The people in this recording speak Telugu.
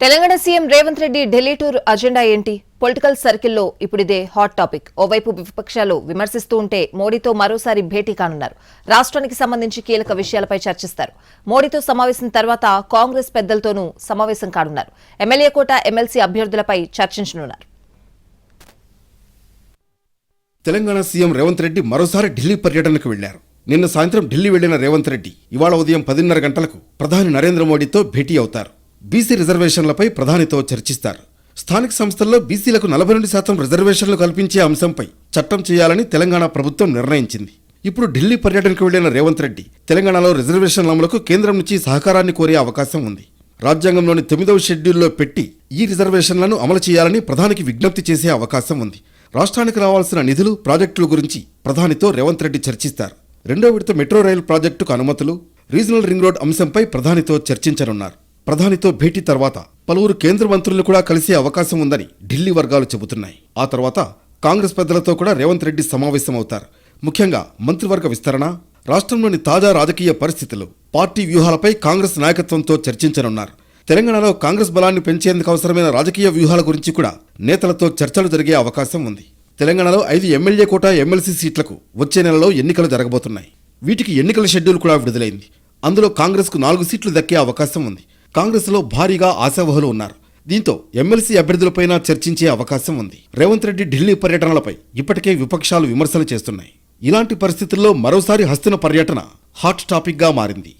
Telangana CM Revanth Reddy Delhi tour agenda ఏంటి? పొలిటికల్ సర్కిల్లో ఇప్పుడిదే హాట్ టాపిక్. ఓవైపు విపక్షాలు విమర్శిస్తూ ఉంటే మోడీతో మరోసారి భేటీ కానున్నారు. రాష్ట్రానికి సంబంధించి కీలక విషయాలపై చర్చిస్తారు. మోడీతో సమావేశం తర్వాత కాంగ్రెస్ పెద్దలతోనూ సమావేశం కానున్నారు. ఎమ్మెల్యే కోట, ఎమ్మెల్సీ అభ్యర్థులపై చర్చించనున్నారు. తెలంగాణ సీఎం రేవంత్ రెడ్డి మరోసారి ఢిల్లీ పర్యటనకు వెళ్లారు. నిన్న సాయంత్రం ఢిల్లీ వెళ్లిన రేవంత్ రెడ్డి ఇవాళ ఉదయం 10:30 గంటలకు ప్రధాని నరేంద్ర మోడీతో భేటీ అవుతారు. బీసీ రిజర్వేషన్లపై ప్రధానితో చర్చిస్తారు. స్థానిక సంస్థల్లో బీసీలకు 42% రిజర్వేషన్లు కల్పించే అంశంపై చట్టం చేయాలని తెలంగాణ ప్రభుత్వం నిర్ణయించింది. ఇప్పుడు ఢిల్లీ పర్యటనకు వెళ్లిన రేవంత్ రెడ్డి తెలంగాణలో రిజర్వేషన్ల అమలుకు కేంద్రం నుంచి సహకారాన్ని కోరే అవకాశం ఉంది. రాజ్యాంగంలోని 9వ షెడ్యూల్లో పెట్టి ఈ రిజర్వేషన్లను అమలు చేయాలని ప్రధానికి విజ్ఞప్తి చేసే అవకాశం ఉంది. రాష్ట్రానికి రావాల్సిన నిధులు, ప్రాజెక్టుల గురించి ప్రధానితో రేవంత్ రెడ్డి చర్చిస్తారు. 2వ విడత మెట్రో రైలు ప్రాజెక్టుకు అనుమతులు, రీజనల్ రింగ్ రోడ్ అంశంపై ప్రధానితో చర్చించనున్నారు. ప్రధానితో భేటీ తర్వాత పలువురు కేంద్ర మంత్రులను కూడా కలిసే అవకాశం ఉందని ఢిల్లీ వర్గాలు చెబుతున్నాయి. ఆ తర్వాత కాంగ్రెస్ పెద్దలతో కూడా రేవంత్ రెడ్డి సమావేశమవుతారు. ముఖ్యంగా మంత్రివర్గ విస్తరణ, రాష్ట్రంలోని తాజా రాజకీయ పరిస్థితులు, పార్టీ వ్యూహాలపై కాంగ్రెస్ నాయకత్వంతో చర్చించనున్నారు. తెలంగాణలో కాంగ్రెస్ బలాన్ని పెంచేందుకు అవసరమైన రాజకీయ వ్యూహాల గురించి కూడా నేతలతో చర్చలు జరిగే అవకాశం ఉంది. తెలంగాణలో 5 ఎమ్మెల్యే కోట, ఎమ్మెల్సీ సీట్లకు వచ్చే నెలలో ఎన్నికలు జరగబోతున్నాయి. వీటికి ఎన్నికల షెడ్యూల్ కూడా విడుదలైంది. అందులో కాంగ్రెస్కు 4 సీట్లు దక్కే అవకాశం ఉంది. కాంగ్రెస్లో భారీగా ఆశావహులు ఉన్నారు. దీంతో ఎమ్మెల్సీ అభ్యర్థులపైన చర్చించే అవకాశం ఉంది. రేవంత్ రెడ్డి ఢిల్లీ పర్యటనలపై ఇప్పటికే విపక్షాలు విమర్శలు చేస్తున్నాయి. ఇలాంటి పరిస్థితుల్లో మరోసారి హస్తిన పర్యటన హాట్ టాపిక్ గా మారింది.